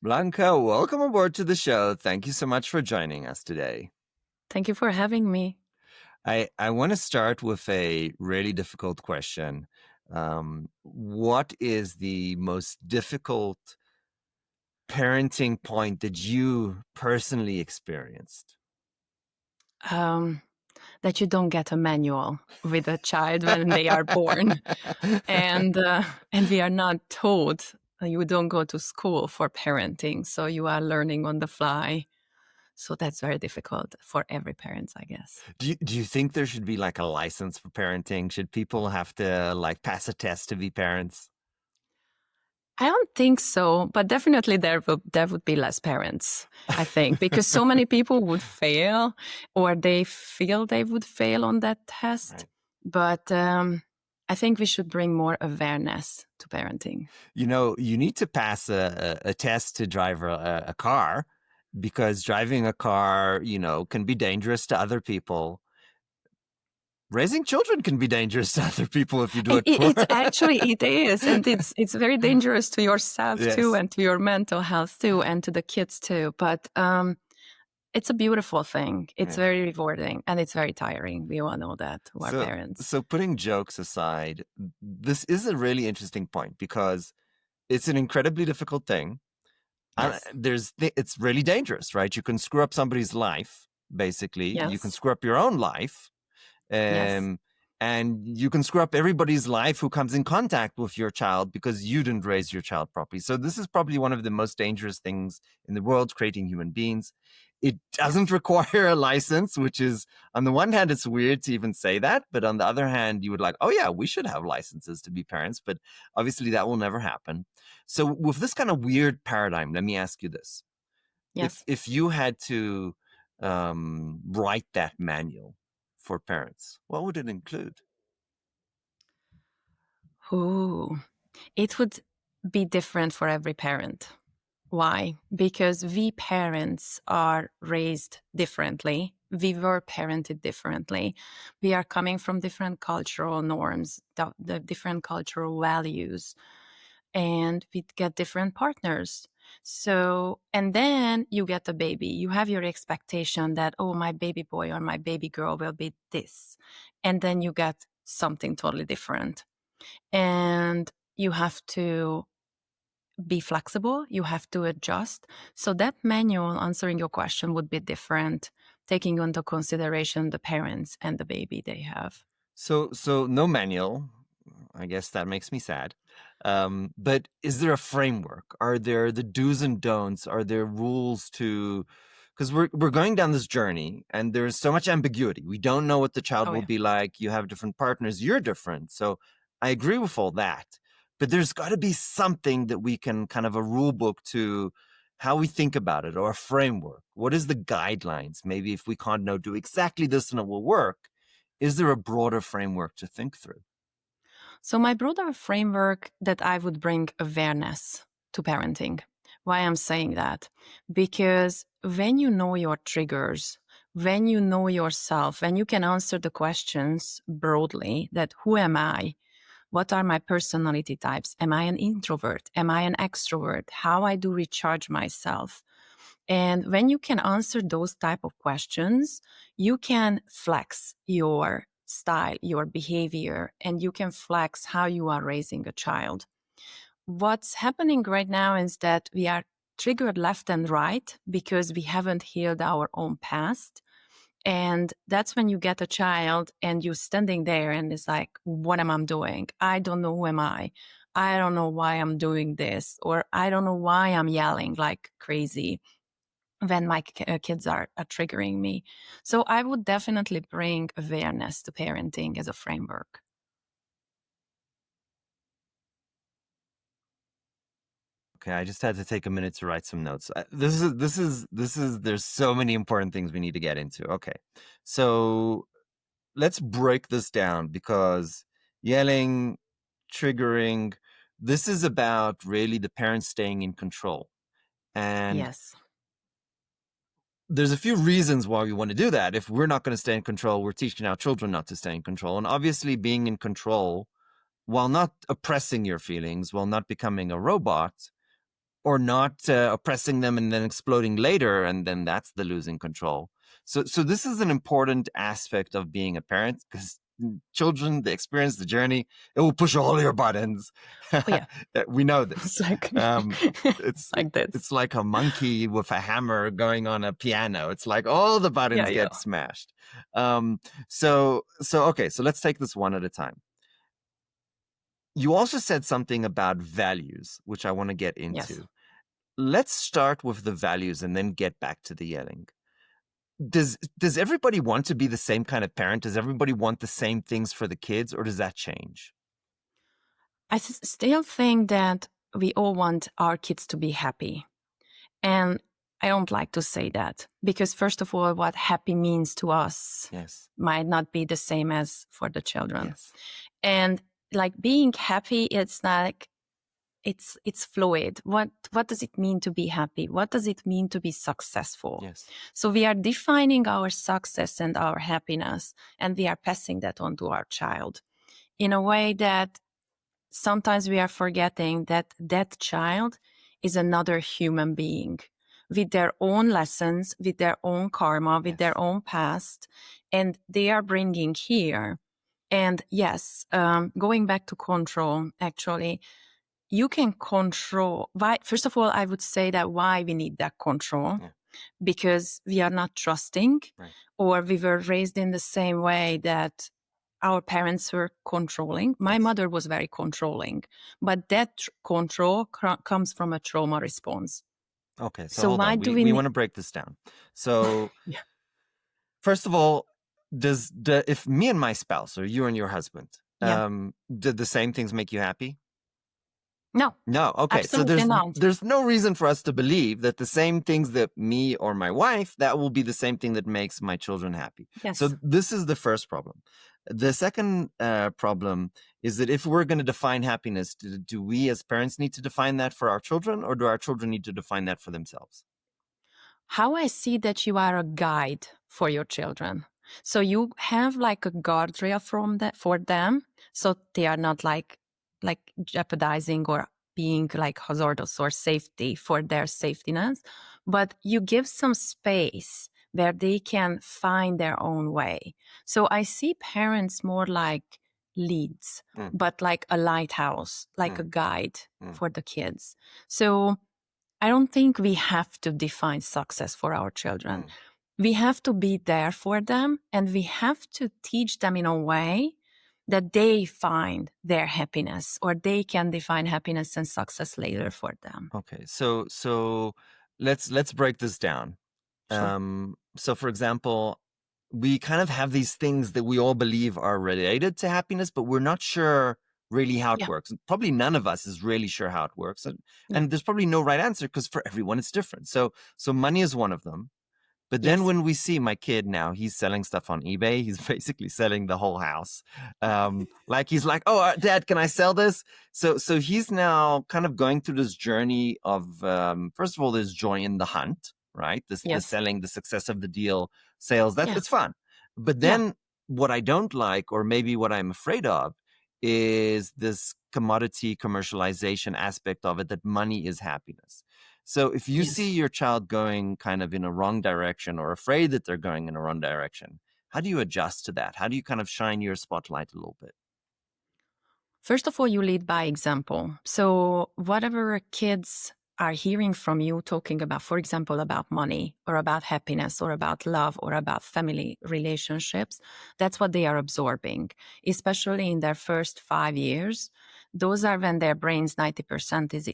Blanka, welcome aboard to the show. Thank you so much for joining us today. Thank you for having me. I want to start with a really difficult question. What is the most difficult parenting point that you personally experienced? Um, that you don't get a manual with a child when they are born, and and we are not taught. You don't go to school for parenting, so you are learning on the fly. So that's very difficult for every parent, I guess. Do you think there should be like a license for parenting? Should people have to like pass a test to be parents? I don't think so, but definitely there would be less parents, I think, because so many people would fail or they feel they would fail on that test. Right. But I think we should bring more awareness to parenting. You need to pass a test to drive a car because driving a car, can be dangerous to other people. Raising children can be dangerous to other people if you do it poor. It's actually it is, and it's very dangerous to yourself too, Yes. and to your mental health too, and to the kids too. But it's a beautiful thing. It's Yeah. very rewarding, and it's very tiring. We all know that who are So, parents. so putting jokes aside, this is a really interesting point because it's an incredibly difficult thing. Yes. It's really dangerous, right? You can screw up somebody's life, basically. You can Yes. screw up your own life. Yes. And you can screw up everybody's life who comes in contact with your child because you didn't raise your child properly. So this is probably one of the most dangerous things in the world, creating human beings. It doesn't require a license, which is, on the one hand, it's weird to even say that, but on the other hand, you would like, oh yeah, we should have licenses to be parents, but obviously that will never happen. So with this kind of weird paradigm, let me ask you this. Yes. If you had to write that manual for parents, what would it include? Ooh, it would be different for every parent. Why? Because we parents are raised differently. We were parented differently. We are coming from different cultural norms, the different cultural values, and we get different partners. So, and then you get a baby. You have your expectation that, oh, my baby boy or my baby girl will be this. And then you get something totally different. And you have to be flexible, you have to adjust. So that manual answering your question would be different, taking into consideration the parents and the baby they have. So no manual. I guess that makes me sad. But is there a framework? Are there the do's and don'ts? Are there rules to? Because we're going down this journey, and there's so much ambiguity. We don't know what the child Oh, will yeah. be like. You have different partners. You're different. So I agree with all that. But there's got to be something that we can kind of a rule book to how we think about it, or a framework. What is the guidelines? Maybe if we can't know do exactly this and it will work, is there a broader framework to think through? So my broader framework that I would bring awareness to parenting. Why I'm saying that? Because when you know your triggers, when you know yourself, when you can answer the questions broadly that who am I? What are my personality types? Am I an introvert? Am I an extrovert? How I do recharge myself? And when you can answer those type of questions, you can flex your style, your behavior, and you can flex how you are raising a child. What's happening right now is that we are triggered left and right because we haven't healed our own past. And that's when you get a child and you're standing there and it's like, what am I doing? I don't know who am I. I don't know why I'm doing this, or I don't know why I'm yelling like crazy when my kids are triggering me. So I would definitely bring awareness to parenting as a framework. Okay, I just had to take a minute to write some notes. There's so many important things we need to get into. Okay, so let's break this down because yelling, triggering, this is about really the parents staying in control. And Yes. there's a few reasons why we want to do that. If we're not going to stay in control, we're teaching our children not to stay in control. And obviously, being in control while not oppressing your feelings, while not becoming a robot, or not oppressing them and then exploding later, and then that's the losing control. So this is an important aspect of being a parent, because children, the experience, the journey, it will push all your buttons. Oh yeah. We know this. It's like um, it's like this. it's like a monkey with a hammer going on a piano. It's like all the Yeah, buttons yeah. get smashed. So okay, so let's take this one at a time. You also said something about values, which I want to get Yes. into. Let's start with the values and then get back to the yelling. Does everybody want to be the same kind of parent? Does everybody want the same things for the kids, or does that change? Still think that we all want our kids to be happy. And I don't like to say that because, first of all, what happy means to us Yes. might not be the same as for the children. Yes. And like being happy, it's like it's fluid. What does it mean to be happy? What does it mean to be successful? Yes. So we are defining our success and our happiness, and we are passing that on to our child in a way that sometimes we are forgetting that that child is another human being with their own lessons, with their own karma, with Yes. their own past, and they are bringing here. And yes, going back to control, actually, you can control. Why? First of all, I would say that why we need that control, Yeah. because we are not trusting, Right. or we were raised in the same way that our parents were controlling. My Yes. mother was very controlling, but that control comes from a trauma response. Okay, so So hold why on. do We want to break this down. So Yeah. first of all, if me and my spouse, or you and your husband, Yeah. did the same things make you happy? No, No. Okay. So absolutely not. there's no reason for us to believe that the same things that me or my wife, that will be the same thing that makes my children happy. So Yes. this is the first problem. The second problem is that if we're going to define happiness, do we as parents need to define that for our children, or do our children need to define that for themselves? How I see that you are a guide for your children. So you have like a guardrail for them, so they are not like jeopardizing or being like hazardous or safety for their safetiness, but you give some space where they can find their own way. So I see parents more like leads, Mm, but like a lighthouse, like a mm, guide mm, for the kids. So I don't think we have to define success for our children. mm. We have to be there for them, and we have to teach them in a way that they find their happiness, or they can define happiness and success later for them. Okay. So let's break this down. Sure. So for example, we kind of have these things that we all believe are related to happiness, but we're not sure really how it Yeah. works. Probably none of us is really sure how it works. Yeah. And there's probably no right answer, because for everyone it's different. So money is one of them. But then Yes. when we see my kid now, he's selling stuff on eBay. He's basically selling the whole house. Like he's like, "Oh, Dad, can I sell this?" So he's now kind of going through this journey of first of all, there's joy in the hunt, right? The Yes. selling, the success of the deal, sales. That Yeah. it's fun. But Yeah. then what I don't like, or maybe what I'm afraid of, is this commodity commercialization aspect of it. That money is happiness. So if you see Yes. your child going kind of in a wrong direction, or afraid that they're going in a wrong direction, how do you adjust to that? How do you kind of shine your spotlight a little bit? First of all, you lead by example. So whatever kids are hearing from you talking about, for example, about money or about happiness or about love or about family relationships, that's what they are absorbing, especially in their first 5 years. Those are when their brains 90% is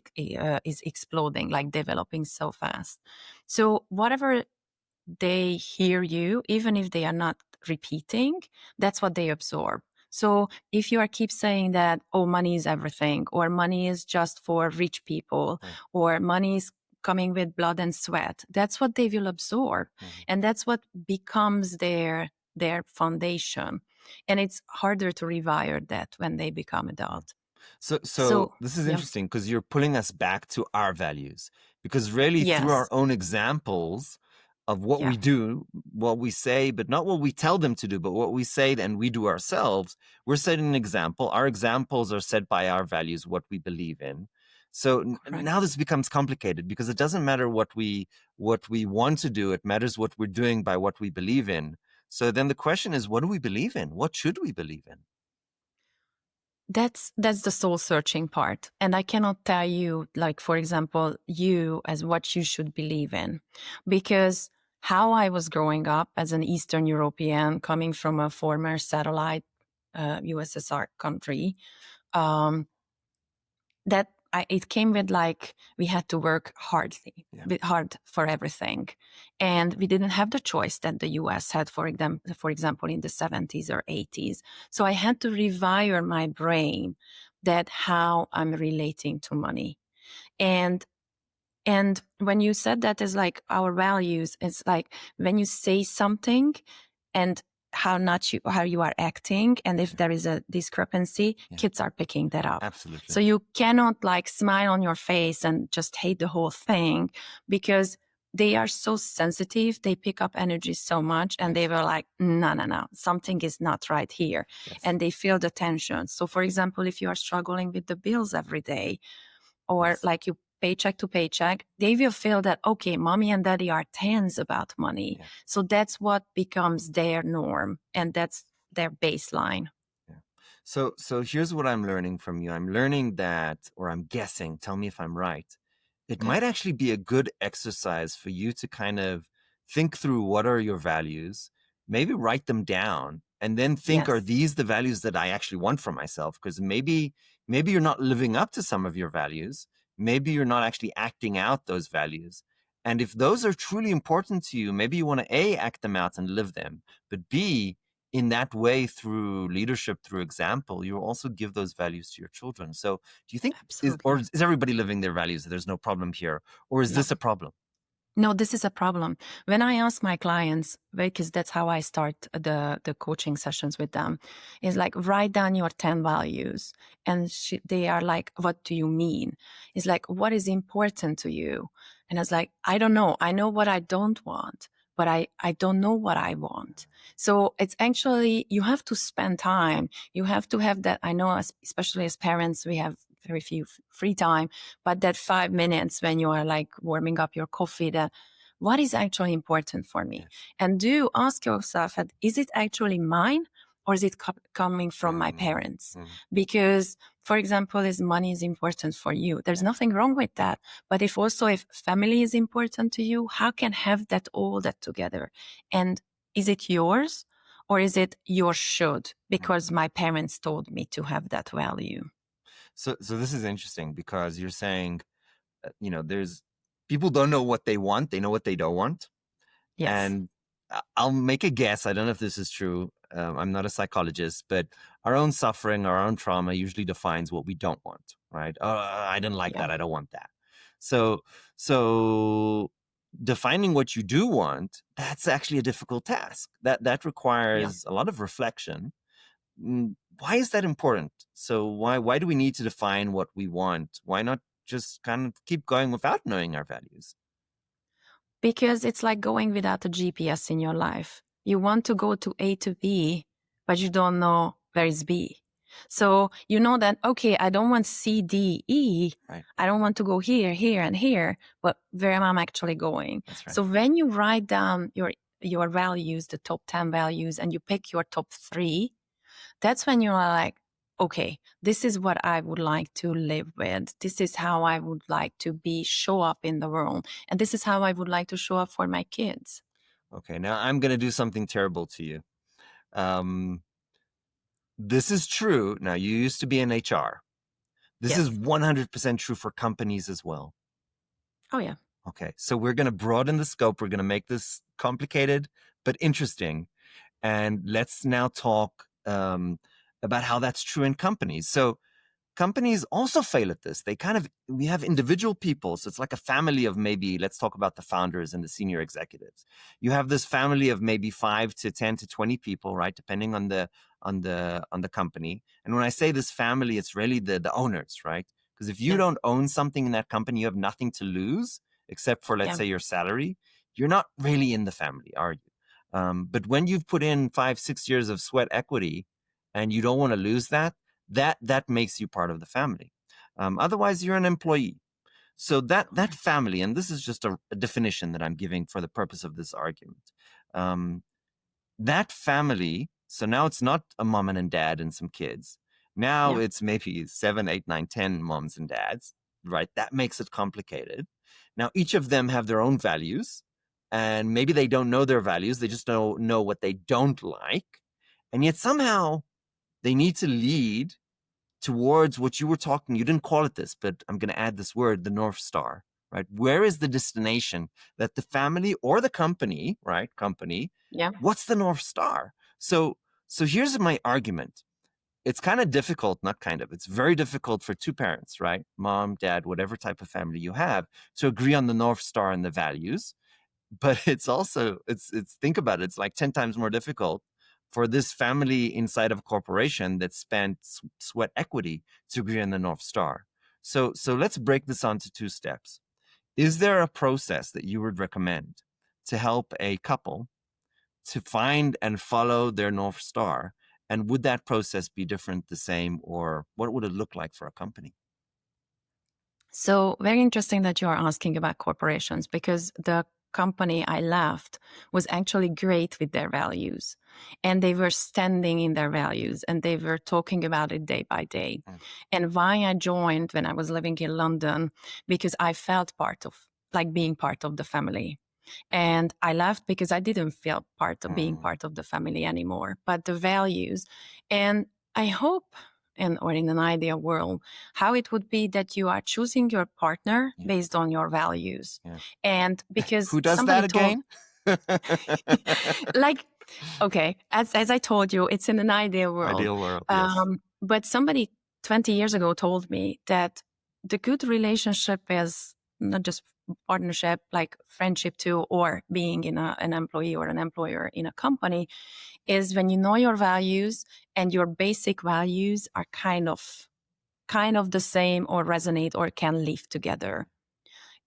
exploding, like developing so fast. So whatever they hear you, even if they are not repeating, that's what they absorb. So if you are keep saying that, oh, money is everything, or money is just for rich people, Right. or money is coming with blood and sweat, that's what they will absorb. Mhm. And that's what becomes their foundation. And it's harder to rewire that when they become adult. So So this is yeah. interesting, because you're pulling us back to our values, because really through our Yes. own examples of what Yeah. we do, what we say, but not what we tell them to do, but what we say and we do ourselves, we're setting an example. Our examples are set by our values, what we believe in. So now Correct. this becomes complicated because it doesn't matter what we want to do. It matters what we're doing by what we believe in. So then the question is, what do we believe in? What should we believe in? That's the soul searching part. And I cannot tell you, like, for example, you as what you should believe in. Because how I was growing up as an Eastern European coming from a former satellite USSR country, um, it came with like we had to work Yeah. hard for everything, and we didn't have the choice that the US had for example in the 70s or 80s. So I had to rewire my brain that how I'm relating to money. And and when you said that is like our values, it's like when you say something and how you are acting, and if Yeah. there is a discrepancy, Yeah. kids are picking that up. Absolutely. So you cannot like smile on your face and just hate the whole thing, because they are so sensitive, they pick up energy so much, and they Yes. were like, no, no, no, something is not right here. Yes. And they feel the tension. So for example, if you are struggling with the bills every day, or Yes. like you paycheck to paycheck, they will feel that, okay, mommy and daddy are tense about money. Yeah. So that's what becomes their norm, and that's their baseline. Yeah. So here's what I'm learning from you. I'm learning that, or I'm guessing, tell me if I'm right. It Okay. might actually be a good exercise for you to kind of think through what are your values, maybe write them down, and then think, are Yes, these the values that I actually want for myself? Because maybe you're not living up to some of your values. Maybe you're not actually acting out those values. And if those are truly important to you, maybe you want to A, act them out and live them, but B, in that way, through leadership, through example, you also give those values to your children. So do you think absolutely. is everybody living their values? There's no problem here, or is No. this a problem? No, this is a problem. When I ask my clients, because that's how I start the coaching sessions with them, is like write down your 10 values. And they are like, what do you mean? It's like, what is important to you? And I was like, I don't know. I know what I don't want, but I don't know what I want. So it's actually, you have to spend time. You have to have that. I know, especially as parents, we have very few free time, but that 5 minutes when you are like warming up your coffee, that what is actually important for me? Yes. And do ask yourself, is it actually mine, or is it coming from my Mm, parents? mm, Because, for example, is money is important for you, there's yes. nothing wrong with that. But if family is important to you, how can have that all that together? And is it yours, or is it your should, Mm. because my parents told me to have that value? So this is interesting because you're saying, there's people don't know what they want; they know what they don't want. Yes. And I'll make a guess. I don't know if this is true. I'm not a psychologist, but our own suffering, our own trauma usually defines what we don't want, right? Oh, I didn't like Yeah. that. I don't want that. So, so defining what you do want, that's actually a difficult task. That Yeah. requires a lot of reflection. Why is that important? So why do we need to define what we want? Why not just kind of keep going without knowing our values? Because it's like going without a GPS in your life. You want to go to A to B, but you don't know where is B. So you know that, okay, I don't want C, D, E. Right. I don't want to go here, here, and here, but where am I actually going? That's right. So when you write down your values, the top 10 values, and you pick your top three, that's when you are like, okay, this is what I would like to live with. This is how I would like to show up in the world. And this is how I would like to show up for my kids. Okay, now I'm going to do something terrible to you. Um, this is true. Now, you used to be in HR. This is Yes. 100% true for companies as well. Oh, yeah. Okay, so we're going to broaden the scope. We're going to make this complicated but interesting. And let's now talk about how that's true in companies. So, companies also fail at this. We have individual people. So it's like a family of maybe, let's talk about the founders and the senior executives. You have this family of maybe 5 to 10 to 20 people, right? Depending on the company. And when I say this family, it's really the owners, right? Because if you Yes. don't own something in that company, you have nothing to lose except for, let's Yeah. say, your salary. You're not really in the family, are you? But when you've put in 5, 6 years of sweat equity and you don't want to lose that makes you part of the family. Otherwise, you're an employee. So that family, and this is just a definition that I'm giving for the purpose of this argument. Um, that family, so now it's not a mom and a dad and some kids. Now Yeah. it's maybe 7, 8, 9, 10 moms and dads, right? That makes it complicated. Now each of them have their own values, and maybe they don't know their values. They just don't know what they don't like. And yet somehow they need to lead towards what you were talking. You didn't call it this, but I'm going to add this word, the North Star, right? Where is the destination that the family or the company, right? Company, Yeah. what's the North Star? So here's my argument. It's kind of difficult, not kind of, it's very difficult for two parents, right? Mom, dad, whatever type of family you have, to agree on the North Star and the values. But it's also, it's think about it, it's like 10 times more difficult for this family inside of a corporation that spent sweat equity to agree on the North Star. So let's break this onto two steps. Is there a process that you would recommend to help a couple to find and follow their North Star? And would that process be different, the same, or what would it look like for a company? So, very interesting that you are asking about corporations because the company I left was actually great with their values and they were standing in their values and they were talking about it day by day. Mm, And why I joined when I was living in London, because I felt part of, like being part of the family. And I left because I didn't feel part of being mm, part of the family anymore, but the values. And I hope, and or in an ideal world, how it would be that you are choosing your partner yeah, based on your values. yeah. And because Who does somebody that told, again? like, okay, as I told you, it's in an ideal world. Ideal world, yes. But somebody 20 years ago told me that the good relationship is not just partnership, like friendship too, or being in an employee or an employer in a company, is when you know your values and your basic values are kind of the same or resonate or can live together.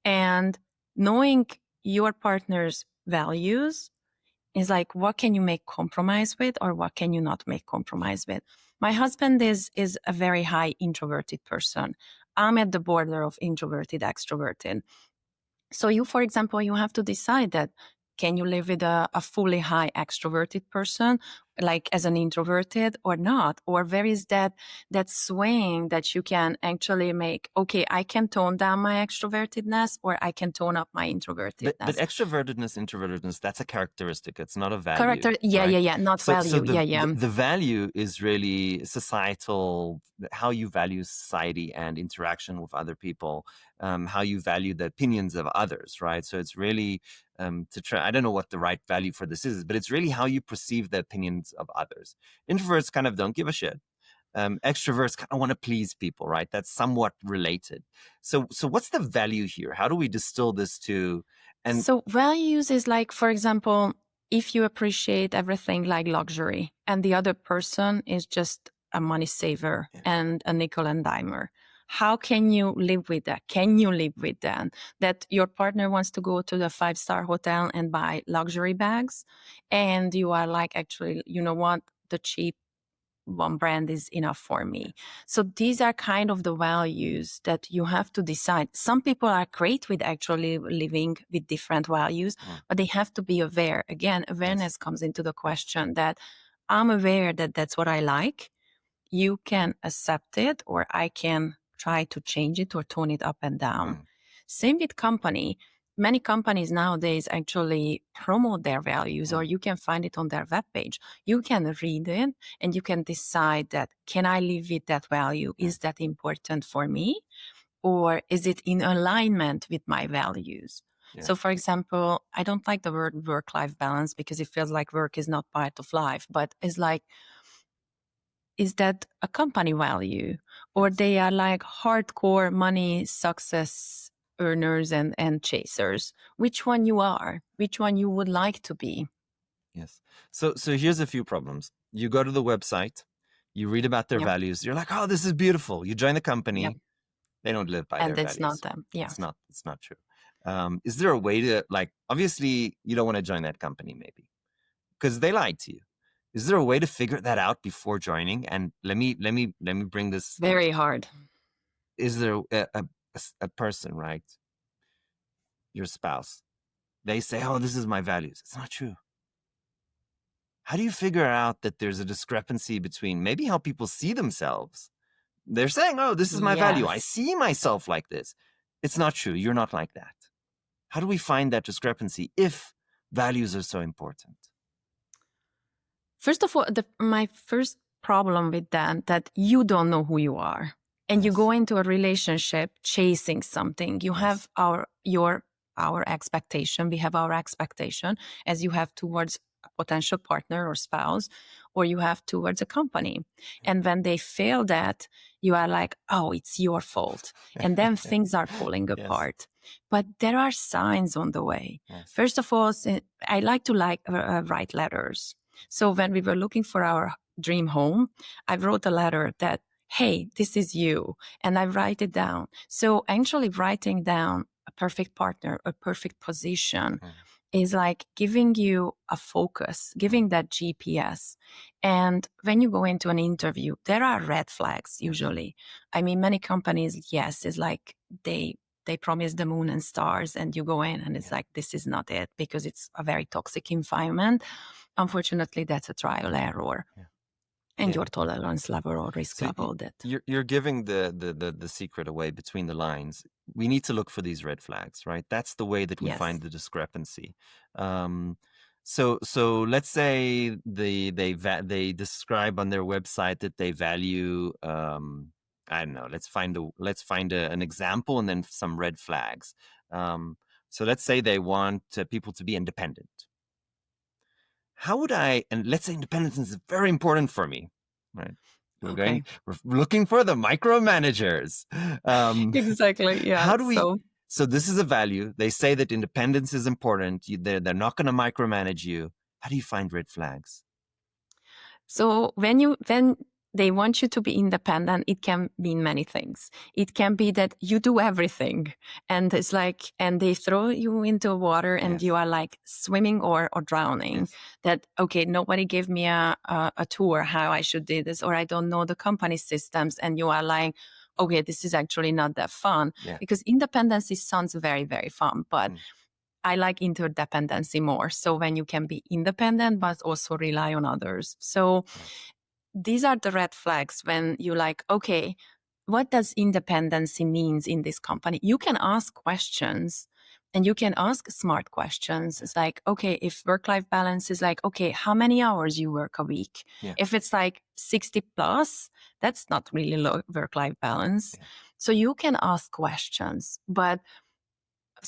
And knowing your partner's values is like, what can you make compromise with or what can you not make Yeah. compromise with? My husband is a very high introverted person. I'm at the border of introverted extroverted. So you, for example, you have to decide that, can you live with a fully high extroverted person, like as an introverted or not? Or where is that swing that you can actually make, okay, I can tone down my extrovertedness or I can tone up my But introvertedness. extrovertedness, introvertedness, that's a characteristic. It's not a value, Character, yeah, right? yeah, yeah, not So value. the Yeah, the, yeah. the value is really societal, how you value society and interaction with other people, how you value the opinions of others, right? So it's really to try. I don't know what the right value for this is, but it's really how you perceive the opinions of others. Introverts kind of don't give a shit. Extroverts kind of want to please people, right? That's somewhat related. So what's the value here? How do we distill this to? And So values is like, for example, if you appreciate everything like luxury and the other person is just a money saver yeah, and a nickel and dimer, how can you live with that? Can you live with that? That your partner wants to go to the 5-star hotel and buy luxury bags and you are like, actually, you know what? The cheap one brand is enough for yeah, me. So these are kind of the values that you have to decide. Some people are great with actually living with different values, mm, but they have to be aware. Again, yes, awareness comes into the yes, question that I'm aware that that's what I like. You can accept it, or I can try to change it or tone it up and down. mm, Same with company. Many companies nowadays actually promote their values, or mm, you can find it on their webpage. You can read it and you can decide that, can I live with that value? yeah, Is that important for me? Or is it in alignment with my values? yeah, So, for example, I don't like the word work life balance because it feels like work is not part of life, but it's like, is that a company value or yes, they are like hardcore money success earners and chasers? Which one you are, which one you would like to be? yes. So here's a few problems. You go to the website, you read about their Yep. values. You're like, oh, this is beautiful. You join the Yep. company. They don't live by And their it's not values. them. Yeah. It's not true. Is there a way to, like, obviously you don't want to join that company, maybe because they lied to you. Is there a way to figure that out before joining? And let me bring this. Very hard. is there a person, right? Your spouse. They say, oh, this is my values. It's not true. How do you figure out that there's a discrepancy between maybe how people see themselves? They're saying, oh, this is my value. I Yes. see myself like this. It's not true. You're not like that. How do we find that discrepancy if values are so important? First of all, my first problem with that you don't know who you are, and you Yes. go into a relationship chasing something. You Yes. have our expectation. We have our expectation, as you have towards a potential partner or spouse, or you have towards a company. And when they fail that, you are like, oh, it's your fault, and then things are falling Yes. apart. But there are signs on the way. Yes. First of all, I like to write letters. So when we were looking for our dream home, I wrote a letter that, hey, this is you. And I write it down. So actually writing down a perfect partner, a perfect position is like giving you a focus, giving that GPS. And when you go into an interview, there are red flags usually. I mean, many companies, yes, it's like they promise the moon and stars, and you go in and it's like, this is not it, because it's a very toxic environment. Unfortunately, that's a trial error. And your tolerance level or risk level that you're giving the secret away between the lines. We need to look for these red flags, right? That's the way that we find the discrepancy. So let's say they describe on their website that they value I don't know. Let's find an example and then some red flags. So let's say they want people to be independent. How would and let's say independence is very important for me, right? We're looking for the micromanagers. Exactly. Yeah. How do we? So this is a value. They say that independence is important. They're not going to micromanage you. How do you find red flags? So when they want you to be independent, it can mean many things. It can be that you do everything, and it's like, and they throw you into water and you are like swimming or drowning. That, okay, nobody gave me a tour how I should do this, or I don't know the company systems, and you are like, okay, this is actually not that fun. Because independence sounds very, very fun, but I like interdependency more. So when you can be independent, but also rely on others. So these are the red flags when you like, okay, what does independency means in this company? You can ask questions, and you can ask smart questions. It's like, okay, if work-life balance is like, okay, how many hours you work a week? If it's like 60 plus, that's not really low work-life balance. So you can ask questions, but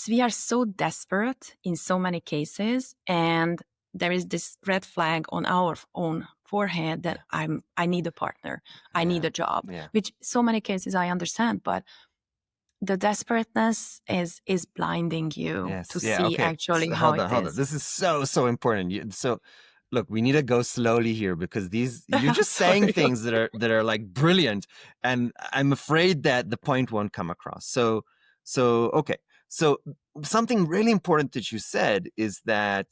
we are so desperate in so many cases, and there is this red flag on our own forehead that I need a partner, I need a job, which so many cases I understand, but the desperateness is blinding you to see actually so how hold on. This is so important. So look, we need to go slowly here, because you're just saying things that are like brilliant, and I'm afraid that the point won't come across. So okay. So something really important that you said is that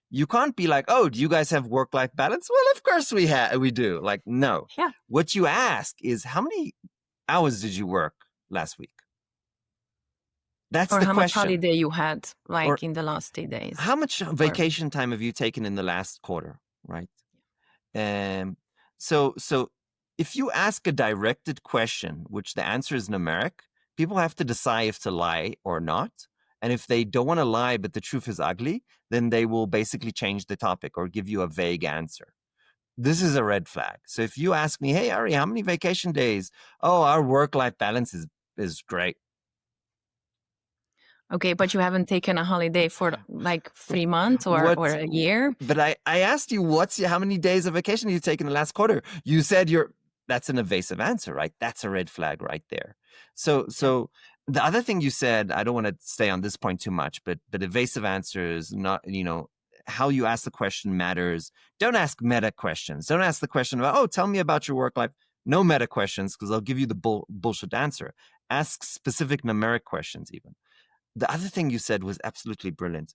you can't be like, oh, do you guys have work-life balance? Well, of course we do. Like, no. What you ask is, how many hours did you work last week? That's or the how question. much holiday you had, like in the last 3 days. How much vacation time have you taken in the last quarter, right? So if you ask a directed question, which the answer is numeric, people have to decide if to lie or not. And if they don't want to lie, but the truth is ugly, then they will basically change the topic or give you a vague answer. This is a red flag. So if you ask me, hey, Ari, how many vacation days? Oh, our work-life balance is great. Okay, but you haven't taken a holiday for like 3 months or a year? But I asked you, how many days of vacation you take in the last quarter? You said that's an evasive answer, right? That's a red flag right there. So the other thing you said, I don't want to stay on this point too much, but evasive answers, not, how you ask the question matters. Don't ask meta questions. Don't ask the question about, oh, tell me about your work life. No meta questions, because I'll give you the bullshit answer. Ask specific numeric questions even. The other thing you said was absolutely brilliant.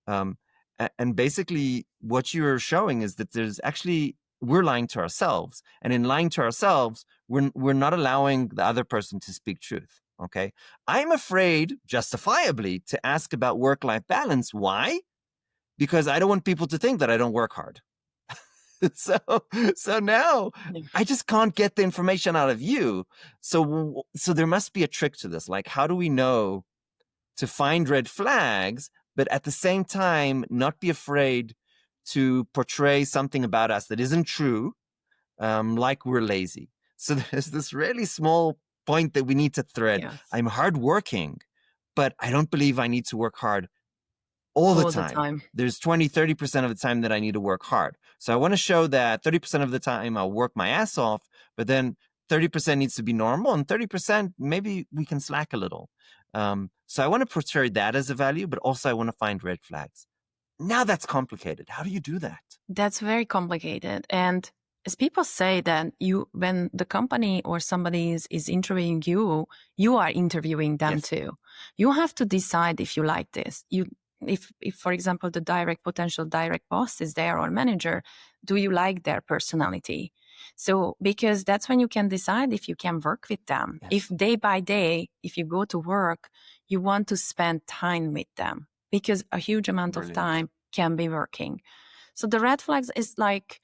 And basically what you're showing is that there's actually we're lying to ourselves. And in lying to ourselves, we're not allowing the other person to speak truth. Okay. I'm afraid, justifiably, to ask about work-life balance. Why? Because I don't want people to think that I don't work hard. so so now Yeah. I just can't get the information out of you. So there must be a trick to this. Like, how do we know to find red flags, but at the same time not be afraid to portray something about us that isn't true, like we're lazy? So there's this really small point that we need to thread. Yes. I'm hardworking, but I don't believe I need to work hard all the All the time. time. There's 20-30% of the time that I need to work hard. So I want to show that 30% of the time I'll work my ass off, but then 30% needs to be normal, and 30% maybe we can slack a little. So I want to portray that as a value, but also I want to find red flags. Now that's complicated. How do you do that? That's very complicated. And as people say that when the company or somebody is interviewing you, you are interviewing them Yes. too. You have to decide if you like this. If for example, the potential direct boss is there or manager, do you like their personality? So, because that's when you can decide if you can work with them. Yes. If day by day, if you go to work, you want to spend time with them, because a huge amount of Brilliant. time can be working. So the red flags is like,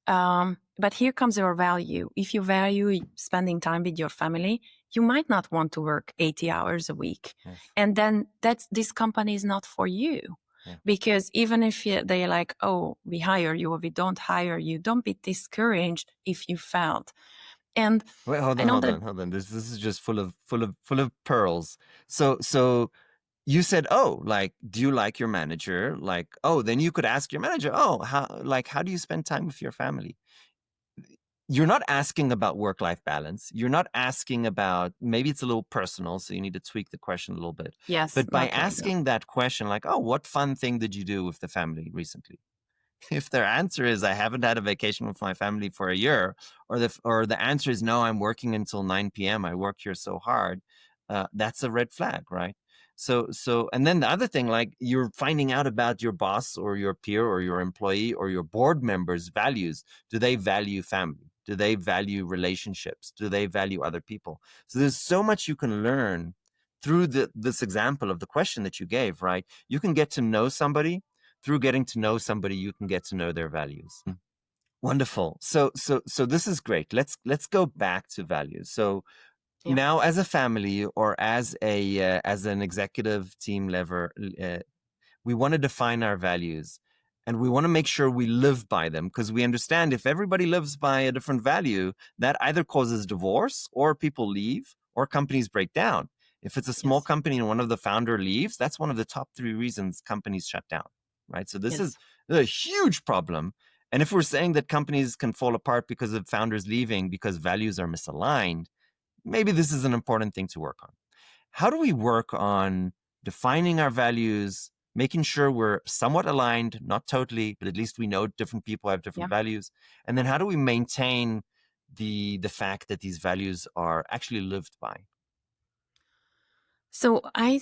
but here comes your value. If you value spending time with your family, you might not want to work 80 hours a week. Yes. And then this company is not for you. Yeah. Because even if they're like, oh, we hire you or we don't hire you, don't be discouraged if you failed. And Wait, hold I on, know hold that, on, hold on. This is just full of pearls. So you said, oh, like, do you like your manager? Like, oh, then you could ask your manager, oh, how do you spend time with your family? You're not asking about work-life balance. You're not asking about, maybe it's a little personal, so you need to tweak the question a little bit. yes, But by not like that. asking that question, like, oh, what fun thing did you do with the family recently? If their answer is, I haven't had a vacation with my family for a year, or the answer is, no, I'm working until 9 p.m. I work here so hard, that's a red flag, right? So and then the other thing, like, you're finding out about your boss or your peer or your employee or your board members' values. Do they value family? Do they value relationships? Do they value other people? So there's so much you can learn through this example of the question that you gave, right? You can get to know somebody. Through getting to know somebody, you can get to know their values. Wonderful. So this is great. Let's go back to values. So Yeah. now, as a family or as an executive team level, we want to define our values, and we want to make sure we live by them, because we understand if everybody lives by a different value, that either causes divorce, or people leave, or companies break down. If it's a small Yes. company and one of the founder leaves, that's one of the top 3 reasons companies shut down, right? So this is Yes. a huge problem. And if we're saying that companies can fall apart because of founders leaving because values are misaligned, maybe this is an important thing to work on. How do we work on defining our values, making sure we're somewhat aligned, not totally, but at least we know different people have different values? And then how do we maintain the fact that these values are actually lived by? So I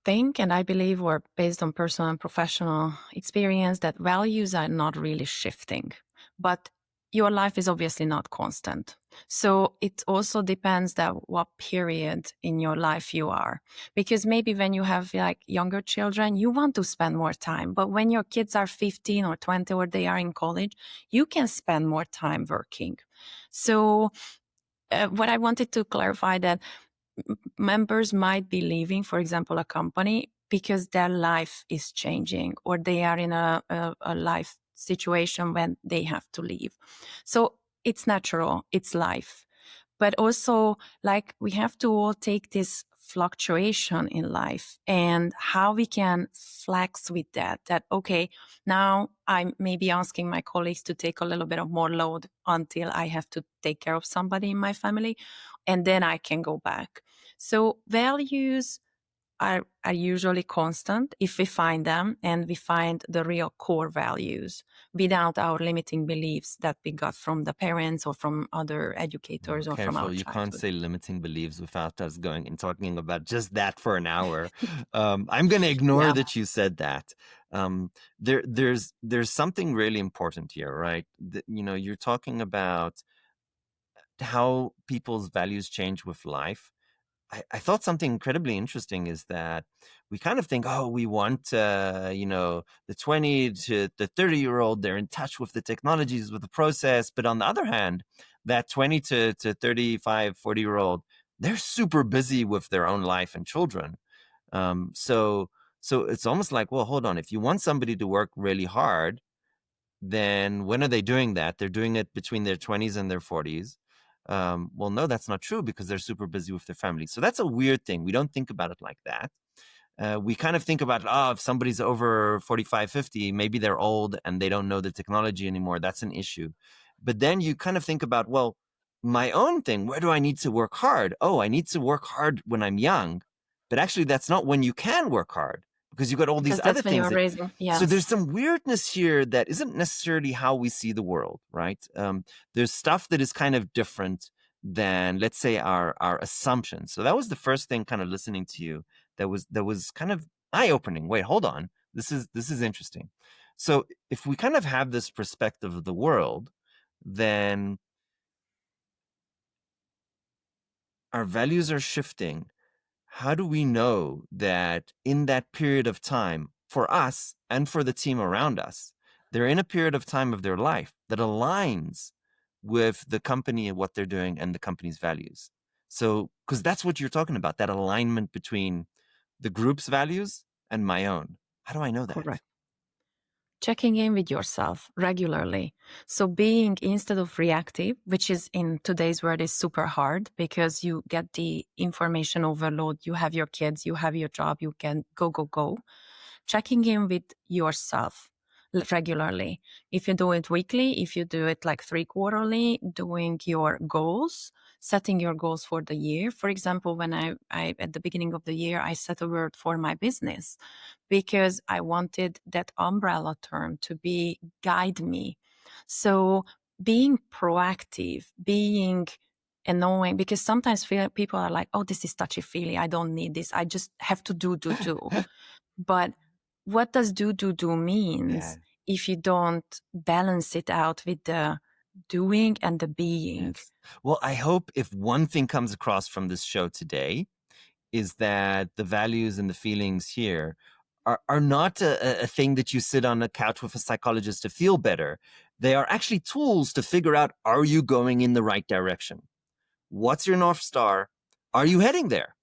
think and I believe, or based on personal and professional experience, that values are not really shifting, but your life is obviously not constant. So it also depends that what period in your life you are. Because maybe when you have like younger children, you want to spend more time. But when your kids are 15 or 20 or they are in college, you can spend more time working. So what I wanted to clarify that members might be leaving, for example, a company because their life is changing or they are in a life situation when they have to leave. So it's natural, it's life. But also, like, we have to all take this fluctuation in life and how we can flex with that. That, okay, now I'm maybe asking my colleagues to take a little bit of more load until I have to take care of somebody in my family, and then I can go back. So values are usually constant if we find them and we find the real core values without our limiting beliefs that we got from the parents or from other educators or from our Careful, you can't childhood. say limiting beliefs without us going and talking about just that for an hour. I'm going to ignore Yeah. that you said that. There's something really important here, right? You're talking about how people's values change with life. I thought something incredibly interesting is that we kind of think, oh, we want, the 20 to the 30-year-old, they're in touch with the technologies, with the process. But on the other hand, that 20 to 35, 40-year-old, they're super busy with their own life and children. So it's almost like, well, hold on. If you want somebody to work really hard, then when are they doing that? They're doing it between their 20s and their 40s. Well, no, that's not true because they're super busy with their family. So that's a weird thing. We don't think about it like that. We kind of think about, if somebody's over 45, 50, maybe they're old and they don't know the technology anymore. That's an issue. But then you kind of think about, well, my own thing, where do I need to work hard? Oh, I need to work hard when I'm young. But actually, that's not when you can work hard because you've got all these Because other that's when things you're that. raising. So there's Yes. some weirdness here that isn't necessarily how we see the world, right? There's stuff that is kind of different than, let's say, our assumptions. So that was the first thing, kind of listening to you, that was kind of eye-opening. Wait, hold on. This is interesting. So if we kind of have this perspective of the world, then our values are shifting. How do we know that in that period of time, for us and for the team around us, they're in a period of time of their life that aligns with the company and what they're doing and the company's values? So, because that's what you're talking about, that alignment between the group's values and my own. How do I know that? Correct. Checking in with yourself regularly. So being instead of reactive, which is in today's world is super hard because you get the information overload. You have your kids, you have your job, you can go, go, go. Checking in with yourself regularly. If you do it weekly, if you do it like 3 quarterly, doing your goals, setting your goals for the year. For example, when I at the beginning of the year, I set a word for my business because I wanted that umbrella term to be guide me. So being proactive, being annoying, because sometimes people are like, oh, this is touchy feely. I don't need this. I just have to do. But what does do Yeah. means if you don't balance it out with the doing and the being? Yes. Well, I hope if one thing comes across from this show today is that the values and the feelings here are not a thing that you sit on a couch with a psychologist to feel better. They are actually tools to figure out, are you going in the right direction? What's your North Star? Are you heading there?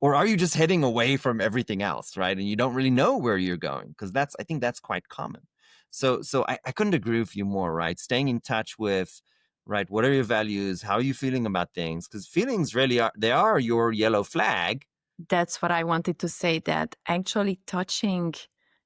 Or are you just heading away from everything else, right? And you don't really know where you're going, because I think that's quite common. So I couldn't agree with you more, right? Staying in touch with, right, what are your values? How are you feeling about things? Because feelings really are your yellow flag. That's what I wanted to say, that actually touching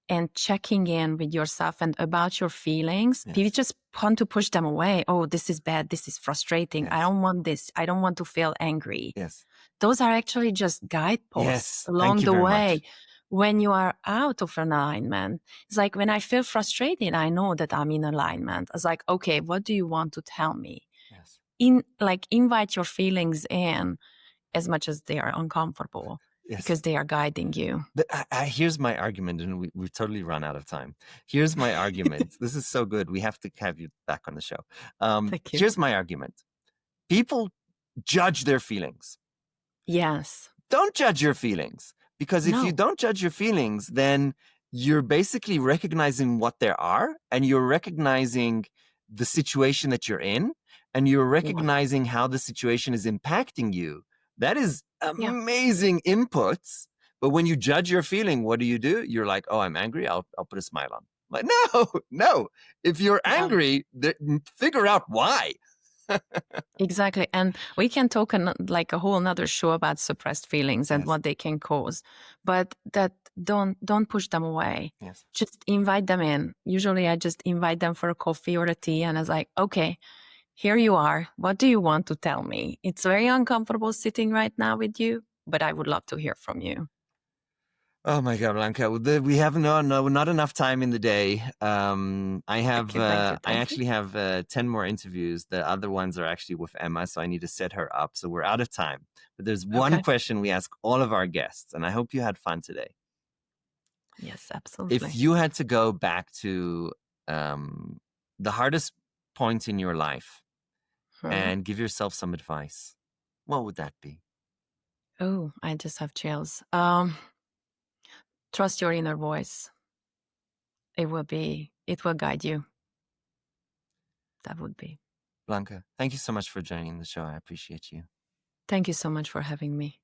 and checking in with yourself and about your feelings, people Yes, just want to push them away. Oh, this is bad. This is frustrating. I yes, don't want this. I don't want to feel angry. yes, Those are actually just guideposts yes. Thank along you the very way. much. When you are out of alignment, it's like when I feel frustrated, I know that I'm in alignment. It's like, okay, what do you want to tell me? Yes, Invite your feelings in as much as they are uncomfortable yes. because they are guiding you. But here's my argument, and we've totally run out of time. Here's my argument. This is so good. We have to have you back on the show. Thank you. Here's my argument. People judge their feelings. Yes. Don't judge your feelings, because if you No. don't judge your feelings, then you're basically recognizing what there are, and you're recognizing the situation that you're in, and you're Yeah. recognizing how the situation is impacting you. That is Yeah. amazing inputs. But when you judge your feeling, what do? You're like, oh, I'm angry. I'll put a smile on. Like, no, no. If you're No. angry, figure out why. Exactly. And we can talk like a whole another show about suppressed feelings and Yes, what they can cause. But that don't push them away. yes. Just invite them in. Usually I just invite them for a coffee or a tea and I was like, okay, here you are. What do you want to tell me? It's very uncomfortable sitting right now with you, but I would love to hear from you. Oh my God, Blanka, we have not enough time in the day. Thank you. Thank you. I Thank you. actually have 10 more interviews. The other ones are actually with Emma, so I need to set her up. So we're out of time. But there's one Okay. question we ask all of our guests, and I hope you had fun today. Yes, If absolutely. you had to go back to um, the hardest point in your life Hmm. and give yourself some advice, what would that be? Oh, I just have chills. Trust your inner voice. It will guide you. That would be. Blanka, thank you so much for joining the show. I appreciate you. Thank you so much for having me.